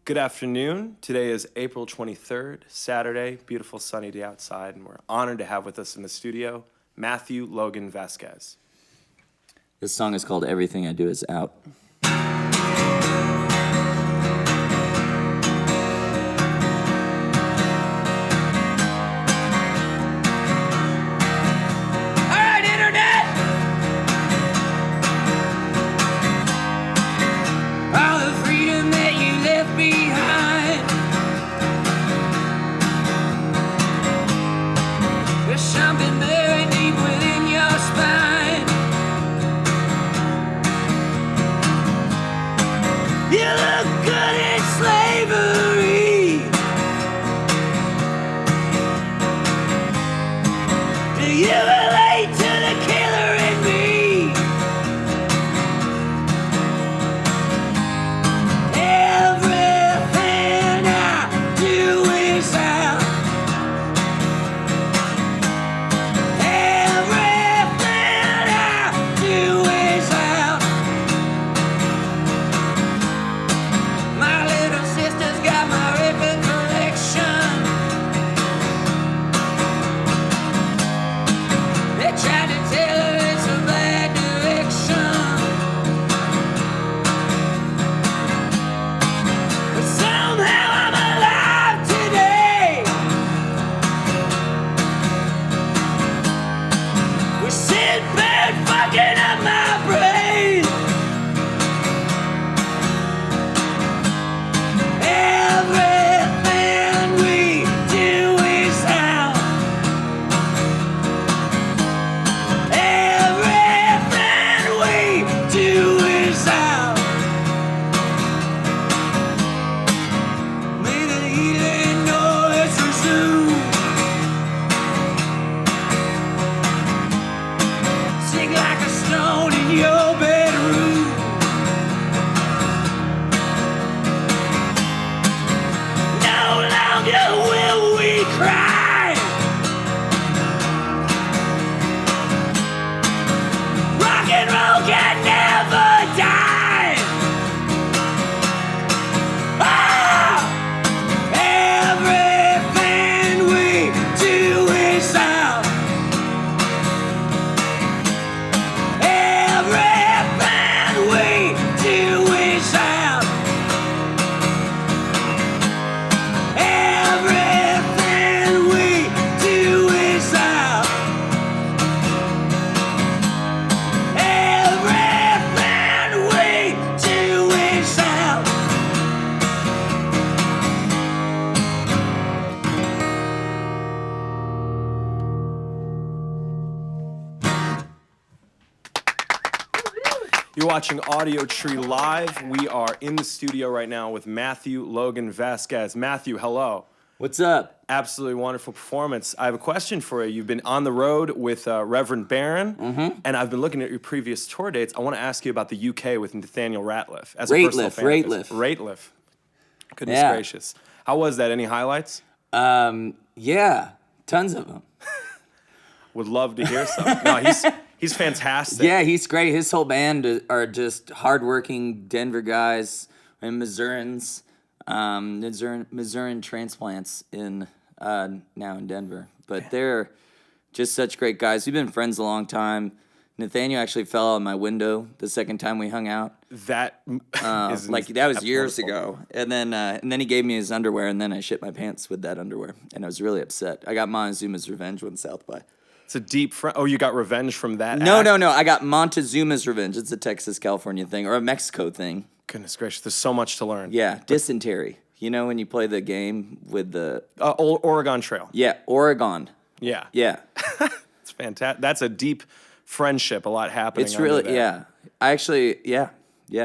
Good afternoon. Today is April 23rd, Saturday, beautiful sunny day outside, and we're honored to have with us in the studio Matthew Logan Vasquez. This song is called Everything I Do Is Out. You're watching Audiotree Live. We are in the studio right now with Matthew Logan Vasquez. Matthew, hello. What's up? Absolutely wonderful performance. I have a question for you. You've been on the road with Reverend Barron, and I've been looking at your previous tour dates. I want to ask you about the UK with Nathaniel Rateliff. As a personal fan of his. Rateliff. Goodness gracious. How was that? Any highlights? Yeah, tons of them. Would love to hear some. No, he's fantastic. Yeah, he's great. His whole band are just hardworking Denver guys and Missourians. Missourian transplants in now in Denver, but they're just such great guys. We've been friends a long time. Nathaniel actually fell out of my window the second time we hung out. That that was years ago, and then he gave me his underwear, and then I shit my pants with that underwear, and I was really upset. I got Montezuma's revenge when South by. It's a deep friend. Oh, you got revenge from that? No. I got Montezuma's revenge. It's a Texas, California thing or a Mexico thing. Goodness gracious, there's so much to learn. Yeah, dysentery. You know when you play the game with the... Oregon Trail. Yeah, Oregon. Yeah. Yeah. It's fantastic. That's a deep friendship, a lot happening. It's really, yeah. I actually, yeah.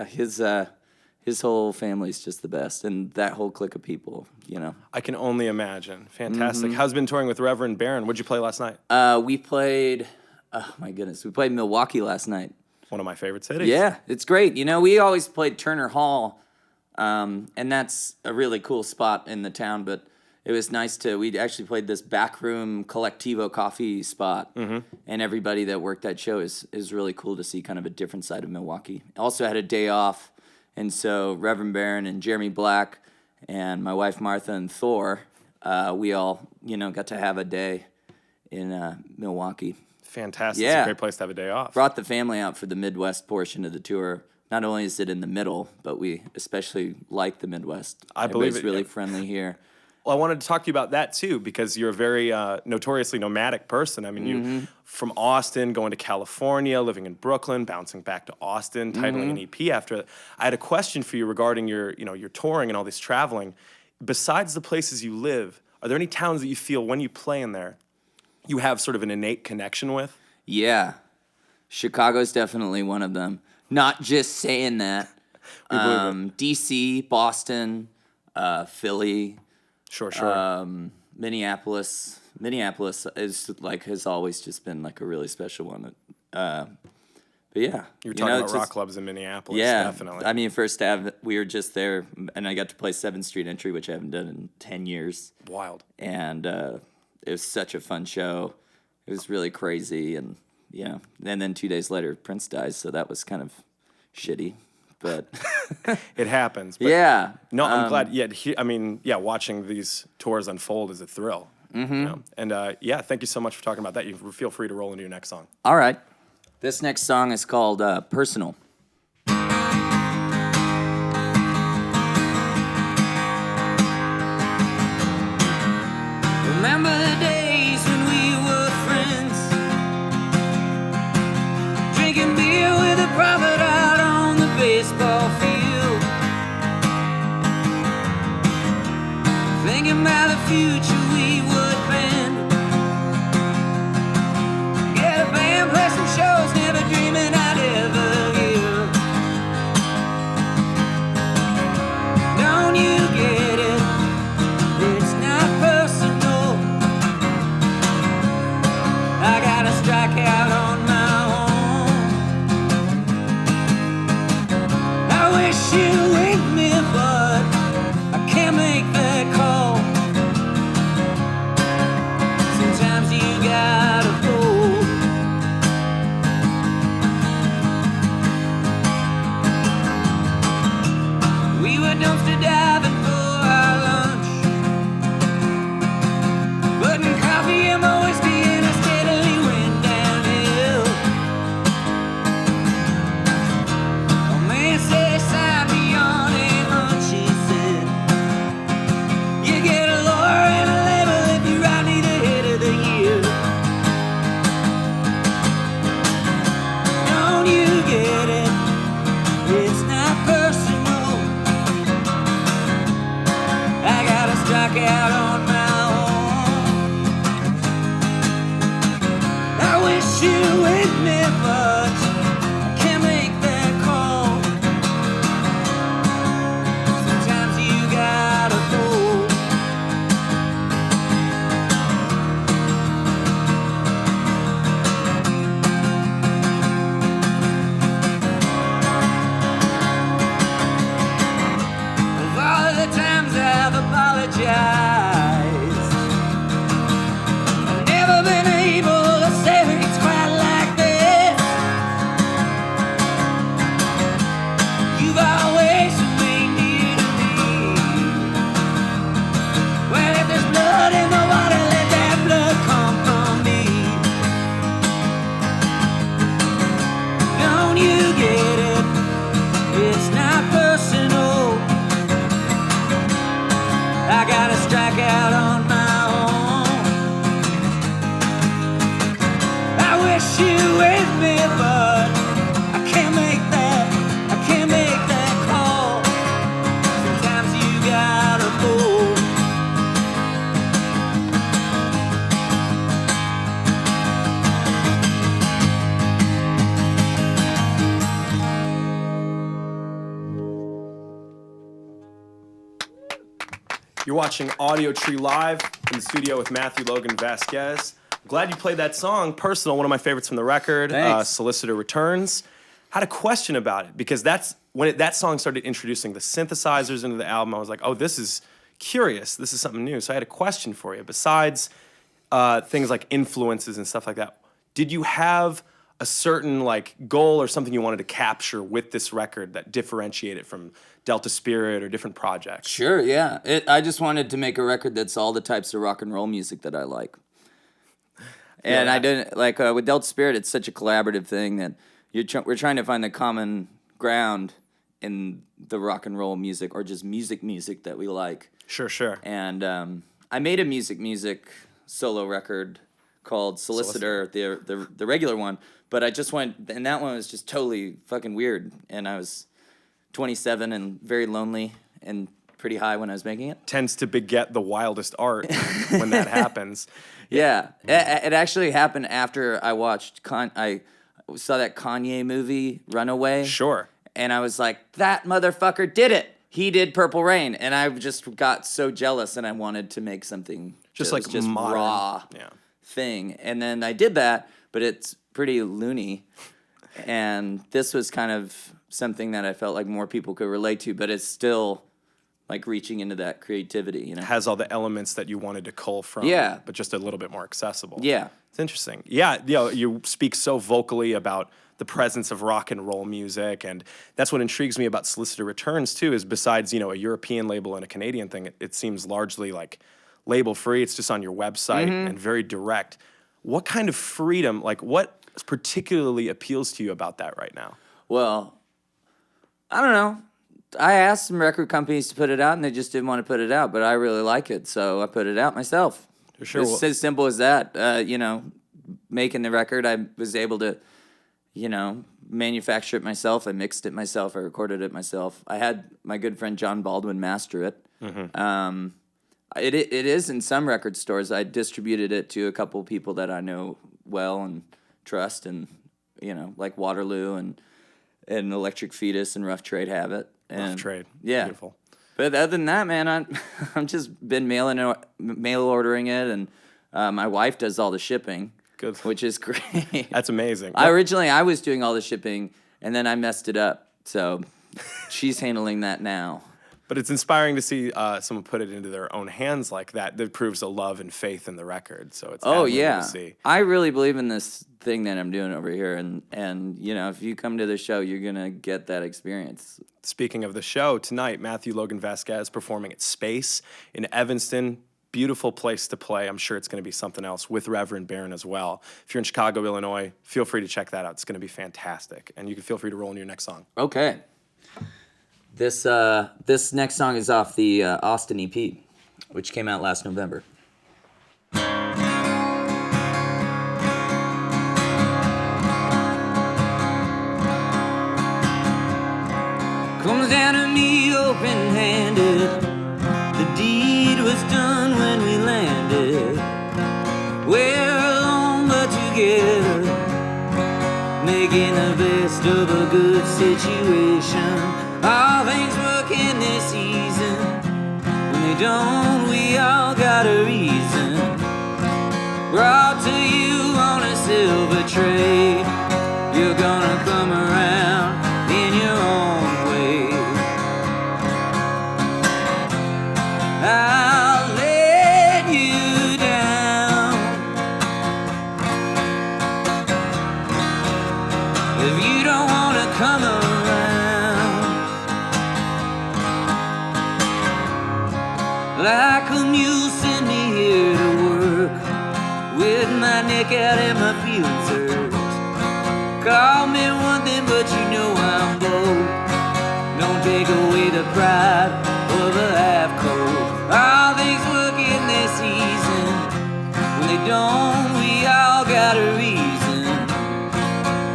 His whole family's just the best, and that whole clique of people, you know. I can only imagine. Fantastic. How's it been touring with Reverend Barron? What'd you play last night? We played, oh my goodness, we played Milwaukee last night. One of my favorite cities. Yeah, it's great. You know, we always played Turner Hall, and that's a really cool spot in the town, but it was nice we actually played this backroom Collectivo coffee spot, and everybody that worked that show is really cool to see kind of a different side of Milwaukee. Also had a day off, and so Reverend Barron and Jeremy Black and my wife Martha and Thor, we all, got to have a day in Milwaukee. Fantastic. Yeah. It's a great place to have a day off. Brought the family out for the Midwest portion of the tour. Not only is it in the middle, but we especially like the Midwest. I believe Everybody's really friendly here. Well, I wanted to talk to you about that too, because you're a very notoriously nomadic person. I mean, you from Austin, going to California, living in Brooklyn, bouncing back to Austin, titling an EP after it. I had a question for you regarding your touring and all this traveling. Besides the places you live, are there any towns that you feel when you play in there, you have sort of an innate connection with? Yeah. Chicago's definitely one of them. Not just saying that. DC, Boston, Philly. Sure. Minneapolis is has always just been like a really special one. But yeah, You're talking about rock clubs in Minneapolis. Yeah, definitely. I mean, First Ave, we were just there, and I got to play 7th Street Entry, which I haven't done in 10 years. Wild. And it was such a fun show. It was really crazy, and and then 2 days later, Prince dies, so that was kind of shitty. But it happens. But yeah. No, I'm glad. Yeah, watching these tours unfold is a thrill. And thank you so much for talking about that. You feel free to roll into your next song. All right. This next song is called Personal. Remember the days when we were friends, drinking beer with a prophet out on the baseball field, thinking about the future we would bend, get a band, play some shows, never dreaming I'd ever hear. Don't you get it? It's not personal. I gotta strike out on my own. I wish you with me, but I can't make that call. Sometimes you gotta fold. We were dumpster diving for our lunch, putting coffee in my whiskey and I steadily went downhill. A man said he signed me on a hunch, he said, you get a lawyer and a label if you write me the hit of the year. Don't you get it? It's not personal. I gotta strike out on my own. I wish you with me, but I can't make that call. Sometimes you gotta fold. Of all the times I've apologized, I've never been able to say it's quite like this. You've always remained near to me. Well, if there's blood in the water, let that blood come from me. Don't you get it? It's not personal. I gotta strike out on my own. I wish you with me, but I can't make that call. Sometimes you gotta fold. You're watching Audiotree Live in the studio with Matthew Logan Vasquez. Glad you played that song, Personal, one of my favorites from the record. Thanks. Solicitor Returns. Had a question about it, because that's when that song started introducing the synthesizers into the album. I was like, oh, this is curious. This is something new. So I had a question for you. Besides things like influences and stuff like that, did you have a certain like goal or something you wanted to capture with this record that differentiate it from Delta Spirit or different projects? Sure, yeah. I just wanted to make a record that's all the types of rock and roll music that I like. And I didn't like with Delta Spirit. It's such a collaborative thing that we're trying to find the common ground in the rock and roll music or just music that we like. Sure. And I made a music solo record called Solicitor, the regular one. But I just went, and that one was just totally fucking weird. And I was 27 and very lonely and pretty high when I was making it. Tends to beget the wildest art when that happens. Yeah. It actually happened after I watched, I saw that Kanye movie, Runaway. Sure. And I was like, that motherfucker did it. He did Purple Rain. And I just got so jealous and I wanted to make something just like just modern, raw thing. And then I did that, but it's pretty loony. And this was kind of something that I felt like more people could relate to, but it's still like reaching into that creativity, you know. Has all the elements that you wanted to cull from, but just a little bit more accessible. Yeah. It's interesting. Yeah, you speak so vocally about the presence of rock and roll music, and that's what intrigues me about Solicitor Returns too, is besides, a European label and a Canadian thing, it seems largely like label free. It's just on your website and very direct. What kind of freedom, like what particularly appeals to you about that right now? Well, I don't know. I asked some record companies to put it out, and they just didn't want to put it out, but I really like it, so I put it out myself. Sure. It's as simple as that. Making the record, I was able to, manufacture it myself. I mixed it myself. I recorded it myself. I had my good friend John Baldwin master it. Mm-hmm. It is in some record stores. I distributed it to a couple people that I know well and trust, and like Waterloo and Electric Fetus and Rough Trade have it. And, Rough Trade, yeah. Beautiful. But other than that, man, I'm just been mail ordering it, and my wife does all the shipping. Good. Which is great. That's amazing. Originally I was doing all the shipping, and then I messed it up, so she's handling that now. But it's inspiring to see someone put it into their own hands like that. That proves a love and faith in the record. So it's admirable to see. I really believe in this thing that I'm doing over here, and if you come to the show, you're gonna get that experience. Speaking of the show, tonight Matthew Logan Vasquez performing at Space in Evanston. Beautiful place to play. I'm sure it's going to be something else with Reverend Barron as well. If you're in Chicago, Illinois, feel free to check that out. It's going to be fantastic. And you can feel free to roll into your next song. Okay. This next song is off the Austin EP, which came out last November. Comes down to me open-handed. The deed was done when we landed. We're alone but together, making the best of a good situation. All things work in this season. When they don't, we all got a reason. Brought to you on a silver tray. You're gonna come around in your own way. I'll let you down if you don't wanna come around. Like a mule, send me here to work, with my neck out and my feelings hurt. Call me one thing, but you know I'm bold. Don't take away the pride of a Halfcolt. All things work in this season. When they don't, we all got a reason.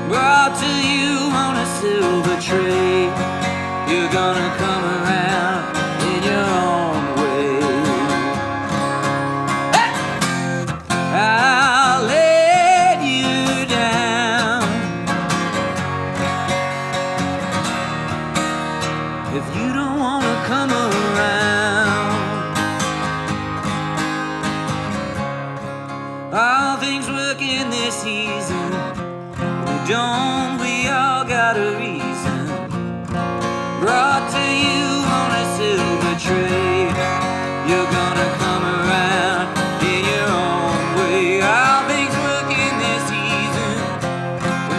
Brought to you on a silver tray. You're gonna come around in your own way. Hey! I'll let you down if you don't wanna come around. All things work in this season. We don't, we all got a reason. Brought to you on a silver tray. You're gonna come around in your own way. All things work in this season. When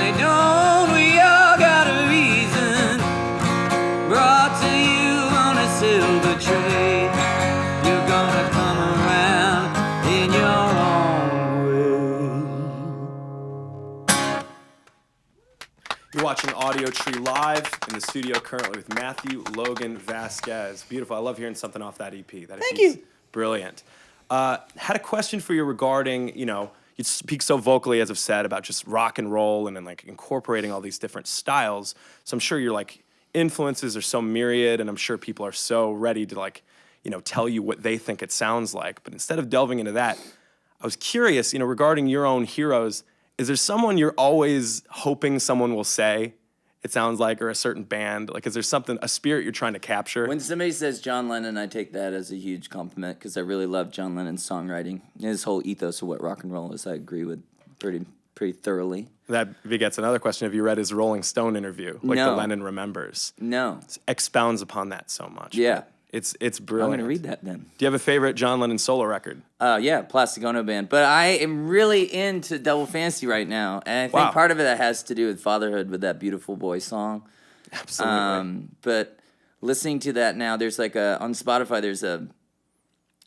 Audiotree live in the studio currently with Matthew Logan Vasquez. Beautiful. I love hearing something off that EP. Thank you. Brilliant. Had a question for you regarding, you speak so vocally, as I've said, about just rock and roll and then like incorporating all these different styles. So I'm sure your like influences are so myriad, and I'm sure people are so ready to like, tell you what they think it sounds like. But instead of delving into that, I was curious, regarding your own heroes, is there someone you're always hoping someone will say it sounds like, or a certain band? Like, is there something, a spirit you're trying to capture? When somebody says John Lennon, I take that as a huge compliment because I really love John Lennon's songwriting. His whole ethos of what rock and roll is, I agree with pretty thoroughly. That begets another question. Have you read his Rolling Stone interview? Like No. the Lennon Remembers. No. It expounds upon that so much. Yeah. It's I'm brilliant. going to read that then. Do you have a favorite John Lennon solo record? Yeah, Plastic Ono Band. But I am really into Double Fantasy right now. And I think part of it has to do with fatherhood with that Beautiful Boy song. Absolutely. But listening to that now, there's like on Spotify,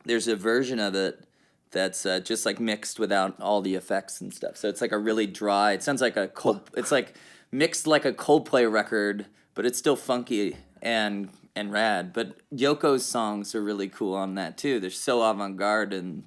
there's a version of it that's just like mixed without all the effects and stuff. So it's like a really dry, it sounds like it's like mixed like a Coldplay record, but it's still funky and rad. But Yoko's songs are really cool on that too. They're so avant-garde and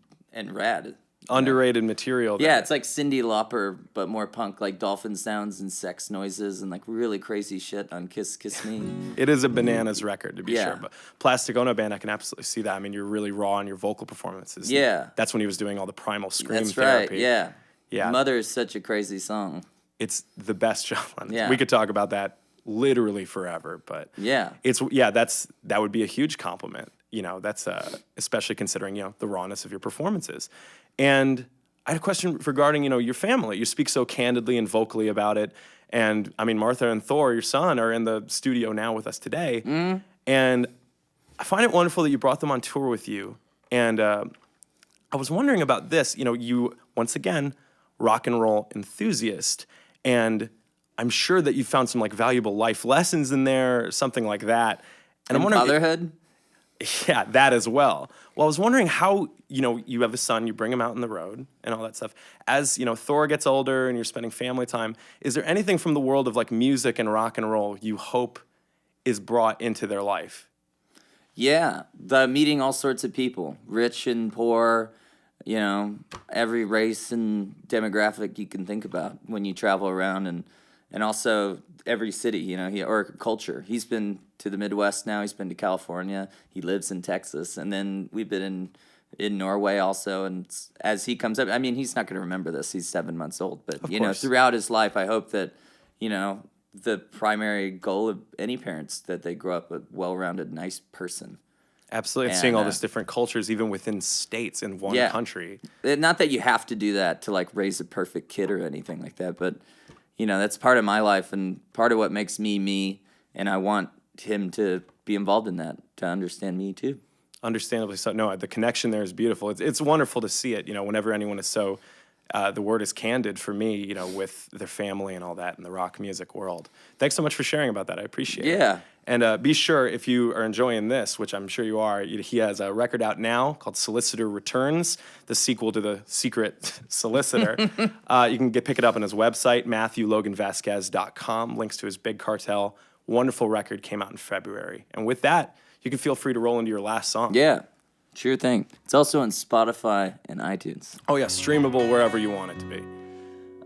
rad. Underrated material. Yeah, it's like Cyndi Lauper, but more punk, like dolphin sounds and sex noises and like really crazy shit on Kiss Kiss Me. It is a bananas record, to be sure. But Plastic Ono Band, I can absolutely see that. I mean, you're really raw in your vocal performances. Yeah. That's when he was doing all the primal scream That's therapy. right, yeah. Yeah. Mother is such a crazy song. It's the best John Lennon. Yeah. We could talk about that literally forever, but that would be a huge compliment. That's especially considering the rawness of your performances. And I had a question regarding your family. You speak so candidly and vocally about it, and I mean Martha and Thor, your son, are in the studio now with us today, and I find it wonderful that you brought them on tour with you. And I was wondering about this. You once again rock and roll enthusiast, and I'm sure that you found some like valuable life lessons in there, something like that. And I'm wondering, motherhood? Yeah, that as well. Well, I was wondering how, you have a son, you bring him out on the road and all that stuff. As, Thor gets older and you're spending family time, is there anything from the world of like music and rock and roll you hope is brought into their life? Yeah, meeting all sorts of people, rich and poor, every race and demographic you can think about when you travel around, and also every city, or culture. He's been to the Midwest now. He's been to California. He lives in Texas. And then we've been in Norway also. And as he comes up, I mean, he's not going to remember this. He's 7 months old. But, throughout his life, I hope that, the primary goal of any parents, that they grow up a well-rounded, nice person. Absolutely. And seeing all these different cultures, even within states in one country. Not that you have to do that to, like, raise a perfect kid or anything like that, but... that's part of my life and part of what makes me, and I want him to be involved in that, to understand me too. Understandably so. No, the connection there is beautiful. It's wonderful to see it, whenever anyone is so, the word is candid for me, with their family and all that in the rock music world. Thanks so much for sharing about that. I appreciate it. Yeah. And be sure, if you are enjoying this, which I'm sure you are, he has a record out now called Solicitor Returns, the sequel to The Secret Solicitor. You can pick it up on his website, MatthewLoganVasquez.com. Links to his Big Cartel. Wonderful record, came out in February. And with that, you can feel free to roll into your last song. Yeah, sure thing. It's also on Spotify and iTunes. Oh, yeah, streamable wherever you want it to be.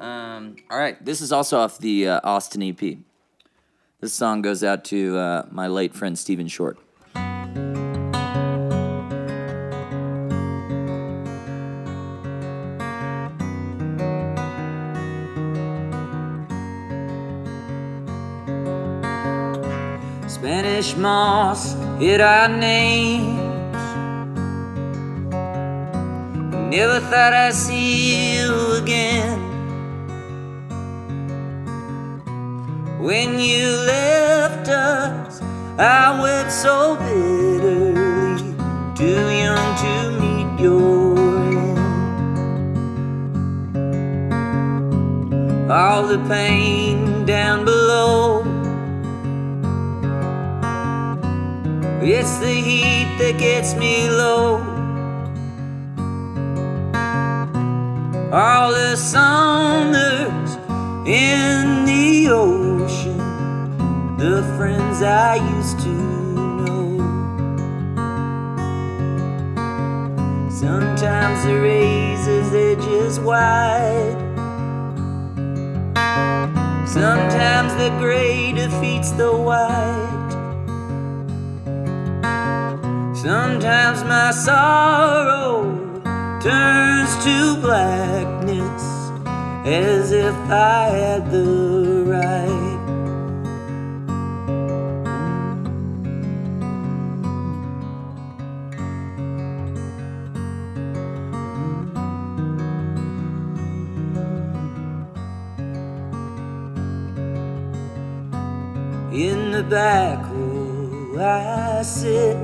All right, this is also off the Austin EP. This song goes out to my late friend Stephen Short. Spanish moss hid our names. Never thought I'd see you again. When you left us, I wept so bitterly, too young to meet your end. All the pain down below, it's the heat that gets me low. All the summers in the ocean the friends I used to know. Sometimes the razor's edge is wide. Sometimes the gray defeats the white. Sometimes my sorrow turns to blackness, as if I had the right. In the back row I sit,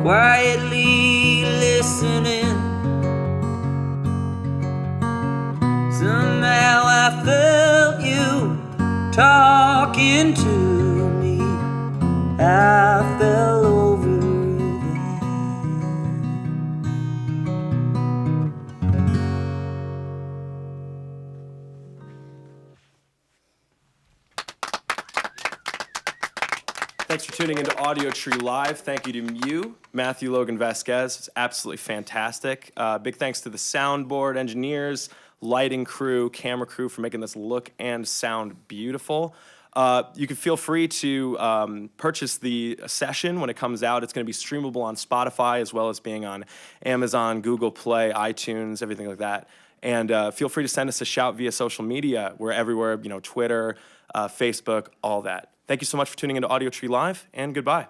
quietly listening. Somehow I felt you talking to me. I fell over there. Thanks for tuning into Audiotree Live. Thank you to you, Matthew Logan Vasquez. It's absolutely fantastic. Big thanks to the soundboard engineers, lighting crew, camera crew for making this look and sound beautiful. You can feel free to purchase the session when it comes out. It's going to be streamable on Spotify as well as being on Amazon, Google Play, iTunes, everything like that. And feel free to send us a shout via social media. We're everywhere, Twitter, Facebook, all that. Thank you so much for tuning into Audiotree Live, and goodbye.